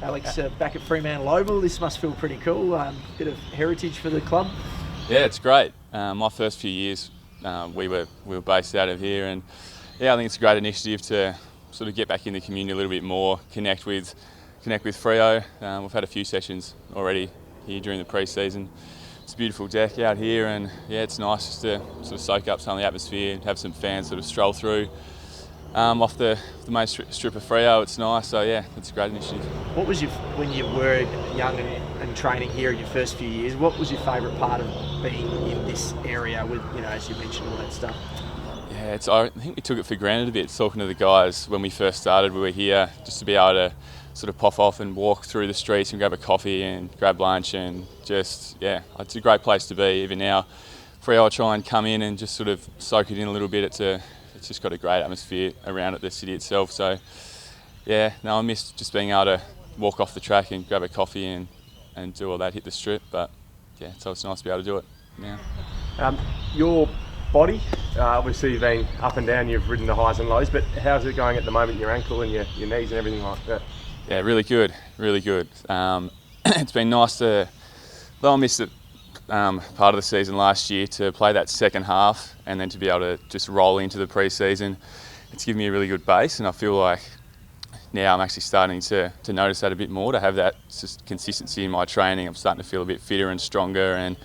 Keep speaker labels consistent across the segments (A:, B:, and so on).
A: Alex, back at Fremantle Oval, this must feel pretty cool. Bit of heritage for the club.
B: Yeah, it's great. My first few years, we were based out of here, and yeah, I think it's a great initiative to sort of get back in the community a little bit more, connect with Freo. We've had a few sessions already here during the pre-season. It's a beautiful deck out here, and yeah, it's nice just to sort of soak up some of the atmosphere and have some fans sort of stroll through off the main strip of Freo. It's nice, so yeah, it's a great initiative.
A: What was when you were young and training here in your first few years, what was your favourite part of being in this area with, as you mentioned, all that stuff?
B: Yeah, I think we took it for granted a bit, talking to the guys when we first started. We were here just to be able to sort of pop off and walk through the streets and grab a coffee and grab lunch, and just, yeah, it's a great place to be. Even now, Freo, I try and come in and just sort of soak it in a little bit. It's just got a great atmosphere around the city itself. So yeah, no, I missed just being able to walk off the track and grab a coffee and do all that, hit the strip. But yeah, so it's nice to be able to do it now.
C: Your body, obviously you've been up and down, you've ridden the highs and lows, but how's it going at the moment, your ankle and your knees and everything like that?
B: Yeah, really good, really good. It's been nice to, though I missed it part of the season last year, to play that second half and then to be able to just roll into the pre-season. It's given me a really good base, and I feel like now I'm actually starting to notice that a bit more, to have that just consistency in my training. I'm starting to feel a bit fitter and stronger, and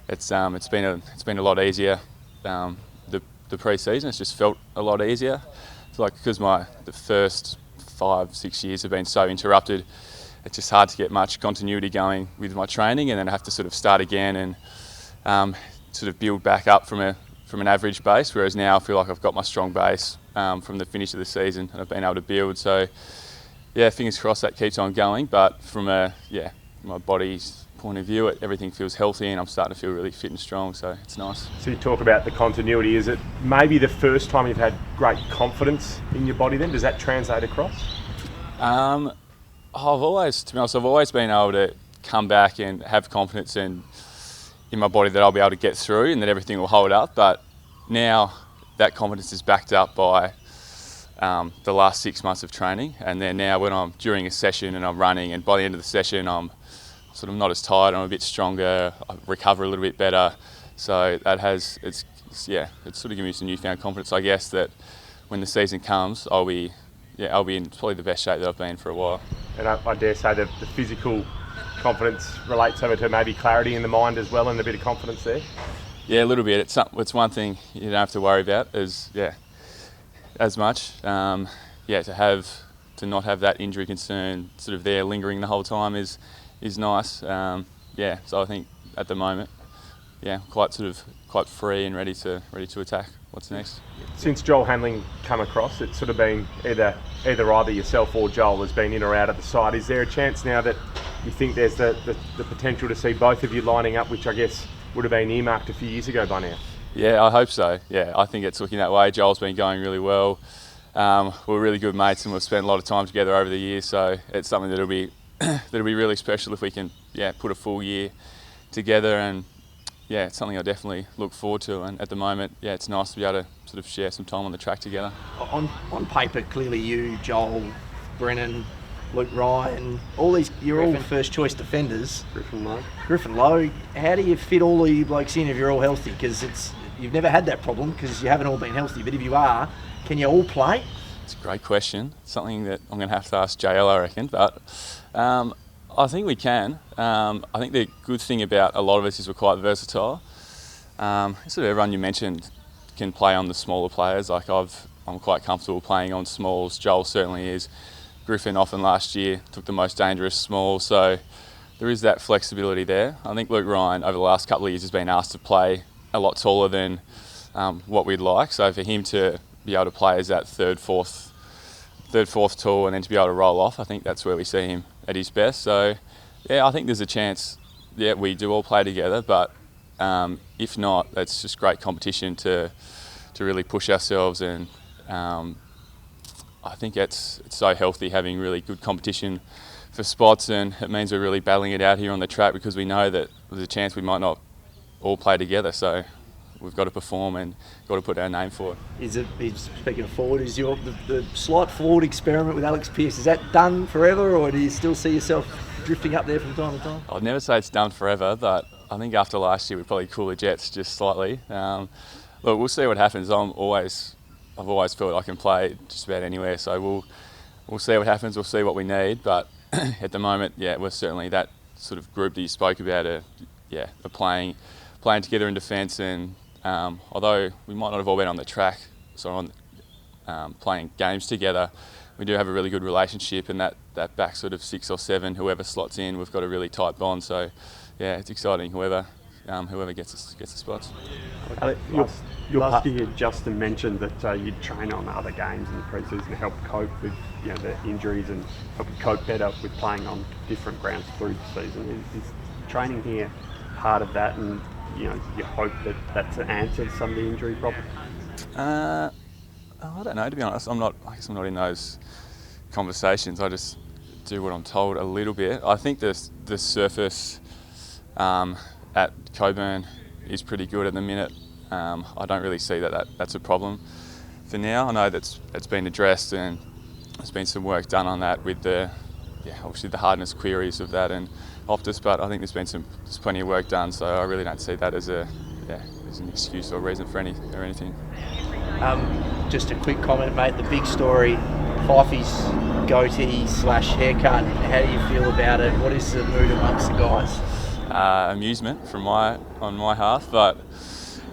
B: it's been a lot easier. The pre-season, it's just felt a lot easier. It's like, because the first 5-6 years have been so interrupted, it's just hard to get much continuity going with my training, and then I have to sort of start again and sort of build back up from an average base. Whereas now I feel like I've got my strong base from the finish of the season, and I've been able to build. So yeah, fingers crossed that keeps on going. But from my body's point of view, everything feels healthy, and I'm starting to feel really fit and strong. So it's nice.
C: So you talk about the continuity. Is it maybe the first time you've had great confidence in your body? Then does that translate across?
B: To be honest, I've always been able to come back and have confidence in my body that I'll be able to get through and that everything will hold up. But now that confidence is backed up by the last 6 months of training, and then now when I'm during a session and I'm running, and by the end of the session I'm sort of not as tired, I'm a bit stronger, I recover a little bit better. So it's sort of given me some newfound confidence, I guess, that when the season comes, I'll be in probably the best shape that I've been for a while.
C: And I dare say that the physical confidence relates over to maybe clarity in the mind as well, and a bit of confidence there?
B: Yeah, a little bit. It's one thing you don't have to worry about as much. To not have that injury concern sort of there lingering the whole time is nice. So I think at the moment, quite free and ready to attack what's next.
C: Since Joel Hanlon come across, it's sort of been either yourself or Joel has been in or out of the side. Is there a chance now that you think there's the potential to see both of you lining up, which I guess would have been earmarked a few years ago by now?
B: Yeah, I hope so. Yeah, I think it's looking that way. Joel's been going really well. We're really good mates, and we've spent a lot of time together over the years, so it's something that'll be really special if we can put a full year together. And yeah, it's something I definitely look forward to, and at the moment, it's nice to be able to sort of share some time on the track together.
A: On paper, clearly you, Joel, Brennan, Luke Ryan, all these, you're all first choice defenders. Griffin Lowe. How do you fit all the blokes in if you're all healthy? Because you've never had that problem because you haven't all been healthy, but if you are, can you all play?
B: It's a great question. It's something that I'm going to have to ask JL, I reckon, but I think we can. I think the good thing about a lot of us is we're quite versatile. Sort of everyone you mentioned can play on the smaller players. Like I'm quite comfortable playing on smalls. Joel certainly is. Griffin often last year took the most dangerous small, so there is that flexibility there. I think Luke Ryan over the last couple of years has been asked to play a lot taller than what we'd like. So for him to be able to play as that third, fourth tall, and then to be able to roll off, I think that's where we see him at his best. So yeah, I think there's a chance we do all play together, but if not, it's just great competition to really push ourselves, and I think it's so healthy having really good competition for spots, and it means we're really battling it out here on the track because we know that there's a chance we might not all play together. So we've got to perform and got to put our name forward.
A: Speaking of forward, is the slight forward experiment with Alex Pearce, is that done forever, or do you still see yourself drifting up there from time to time?
B: I'd never say it's done forever, but I think after last year we probably cool the jets just slightly. Look, we'll see what happens. I've always felt I can play just about anywhere, so we'll see what happens. We'll see what we need, but at the moment, yeah, we're certainly that sort of group that you spoke about. Are playing together in defence, and although we might not have all been on the track, playing games together, we do have a really good relationship, and that back sort of 6 or 7, whoever slots in, we've got a really tight bond. So, yeah, it's exciting. Whoever gets the spots.
D: Last year, Justin mentioned that you'd train on other games in the preseason to help cope with the injuries and help you cope better with playing on different grounds through the season. Is training here part of that, and you hope that that's an answer to some of the injury problems?
B: I don't know, to be honest. I guess I'm not in those conversations. I just do what I'm told a little bit. I think the surface at Coburn is pretty good at the minute. I don't really see that's a problem for now. I know it's been addressed, and there's been some work done on that with obviously the hardness queries of that and Optus, but I think there's plenty of work done, so I really don't see that as an excuse or reason for anything.
A: Just a quick comment, mate. The big story, Fifey's goatee/haircut. How do you feel about it? What is the mood amongst the guys?
B: Amusement on my half, but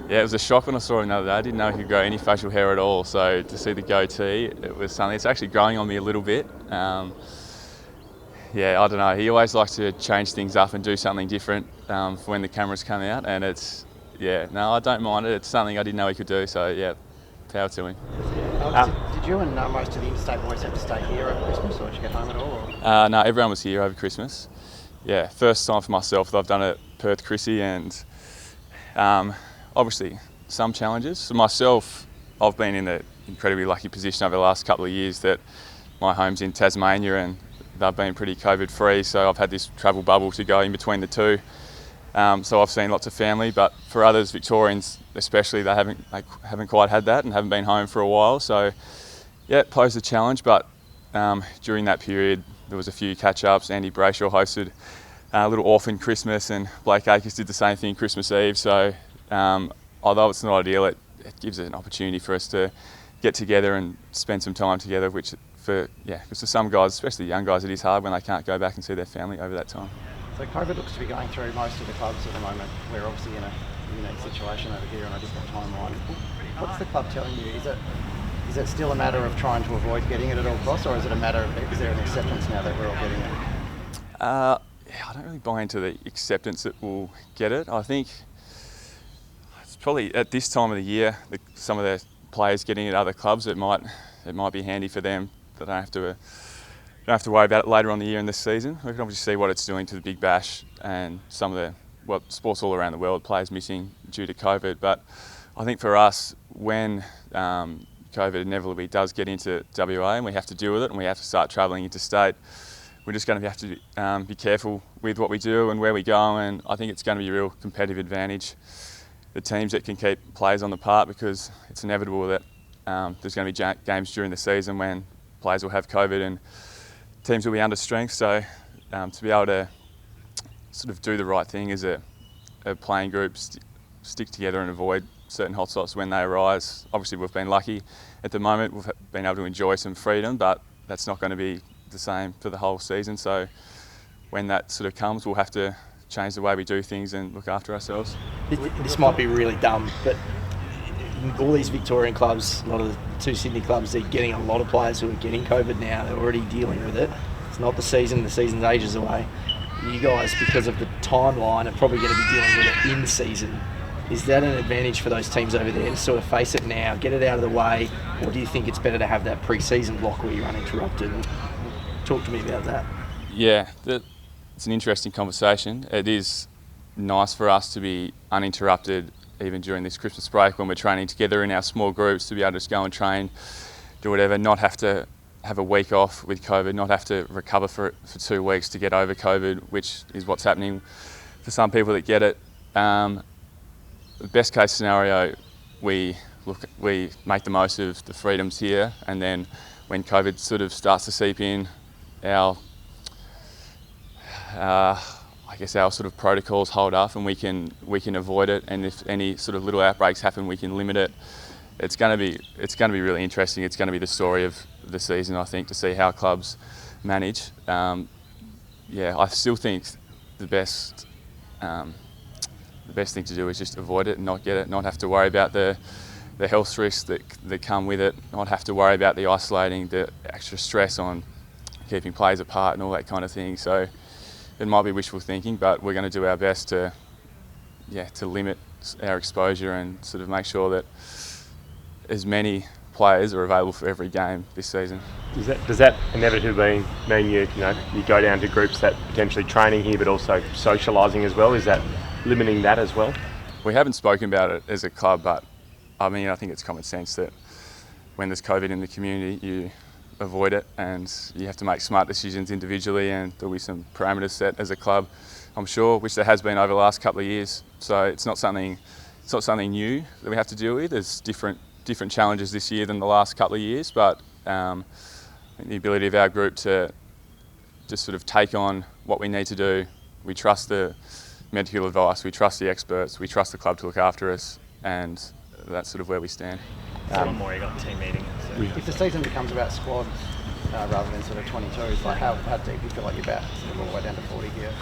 B: yeah, it was a shock when I saw him the other day. I didn't know he could grow any facial hair at all, so to see the goatee, it was something. It's actually growing on me a little bit. I don't know. He always likes to change things up and do something different for when the cameras come out, and I don't mind it. It's something I didn't know he could do, so yeah, power to him.
E: Did you and most of the interstate boys have to stay here over Christmas, or did you get home at all?
B: No, everyone was here over Christmas. Yeah, first time for myself that I've done it Perth Chrissy, and obviously some challenges. For myself, I've been in an incredibly lucky position over the last couple of years that my home's in Tasmania and they've been pretty COVID free, so I've had this travel bubble to go in between the two. So I've seen lots of family, but for others, Victorians especially, they haven't quite had that and haven't been home for a while. So yeah, it posed a challenge, but during that period there was a few catch-ups. Andy Brayshaw hosted a little orphan Christmas, and Blake Acres did the same thing Christmas Eve. So although it's not ideal, it gives it an opportunity for us to get together and spend some time together, because for some guys, especially young guys, it is hard when they can't go back and see their family over that time.
E: So COVID looks to be going through most of the clubs at the moment. We're obviously in a unique situation over here on a different timeline. What's the club telling you? Is it still a matter of trying to avoid getting it at all costs, or is it a matter of, is there an acceptance now that we're all getting it?
B: I don't really buy into the acceptance that we'll get it. I think it's probably at this time of the year, some of the players getting at other clubs, it might be handy for them. They don't have to worry about it later on in the year in this season. We can obviously see what it's doing to the Big Bash and some of the sports all around the world, players missing due to COVID. But I think for us, when COVID inevitably does get into WA and we have to deal with it and we have to start travelling interstate, we're just going to have to be careful with what we do and where we go, and I think it's going to be a real competitive advantage, the teams that can keep players on the park, because it's inevitable that there's going to be games during the season when players will have COVID and teams will be under strength. So to be able to sort of do the right thing as a playing group, stick together and avoid certain hotspots when they arise. Obviously we've been lucky at the moment, we've been able to enjoy some freedom, but that's not going to be the same for the whole season. So when that sort of comes, we'll have to change the way we do things and look after ourselves.
A: This might be really dumb, but all these Victorian clubs, a lot of the two Sydney clubs, they're getting a lot of players who are getting COVID now. They're already dealing with it. It's not the season's ages away. You guys, because of the timeline, are probably going to be dealing with it in season. Is that an advantage for those teams over there to sort of face it now, get it out of the way, or do you think it's better to have that pre-season block where you're uninterrupted? Talk to me about that.
B: Yeah, it's an interesting conversation. It is nice for us to be uninterrupted even during this Christmas break when we're training together in our small groups, to be able to just go and train, do whatever, not have to have a week off with COVID, not have to recover for 2 weeks to get over COVID, which is what's happening for some people that get it. the best case scenario, we make the most of the freedoms here, and then when COVID sort of starts to seep in, our I guess our sort of protocols hold up, and we can avoid it. And if any sort of little outbreaks happen, we can limit it. It's going to be really interesting. It's going to be the story of the season, I think, to see how clubs manage. Yeah, I still think the best thing to do is just avoid it and not get it, not have to worry about the health risks that come with it, not have to worry about the isolating, the extra stress on keeping players apart and all that kind of thing. So it might be wishful thinking, but we're going to do our best to limit our exposure and sort of make sure that as many players are available for every game this season.
C: Does that inevitably mean you go down to groups that potentially training here but also socialising as well? Is that limiting that as well?
B: We haven't spoken about it as a club, but I mean, I think it's common sense that when there's COVID in the community, you avoid it, and you have to make smart decisions individually, and there'll be some parameters set as a club, I'm sure, which there has been over the last couple of years. So it's not something new that we have to deal with. There's different challenges this year than the last couple of years, but I think the ability of our group to just sort of take on what we need to do. We trust the medical advice, we trust the experts, we trust the club to look after us, and that's sort of where we stand.
F: One more, you got the team meeting. So.
E: If the season becomes about squads rather than sort of 22s, like how deep do you feel like you're about sort of all the way down to 40 here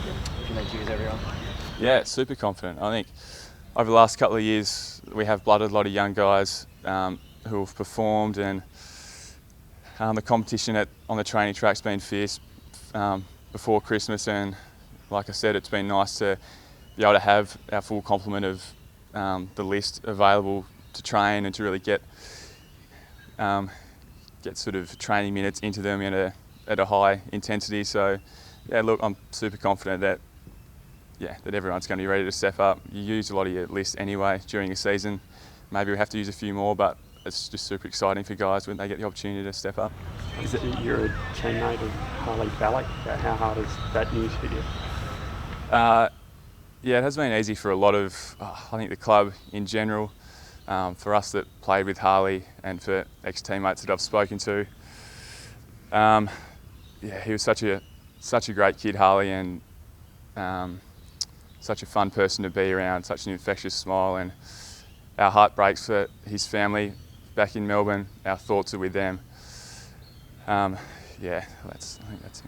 E: if you need to use everyone?
B: Yeah, super confident. I think over the last couple of years we have blooded a lot of young guys who have performed, and the competition on the training track's been fierce before Christmas, and like I said, it's been nice to be able to have our full complement of the list available to train and to really get sort of training minutes into them at a high intensity. So yeah, look, I'm super confident that everyone's going to be ready to step up. You use a lot of your list anyway during a season. Maybe we have to use a few more, but it's just super exciting for guys when they get the opportunity to step up.
D: You're a teammate of Harley Ballack. How hard is that news for you?
B: Yeah, it has been easy for a lot of, I think the club in general, for us that played with Harley and for ex-teammates that I've spoken to. He was such a great kid, Harley, and such a fun person to be around, such an infectious smile, and our heart breaks for his family back in Melbourne. Our thoughts are with them. I think that's it.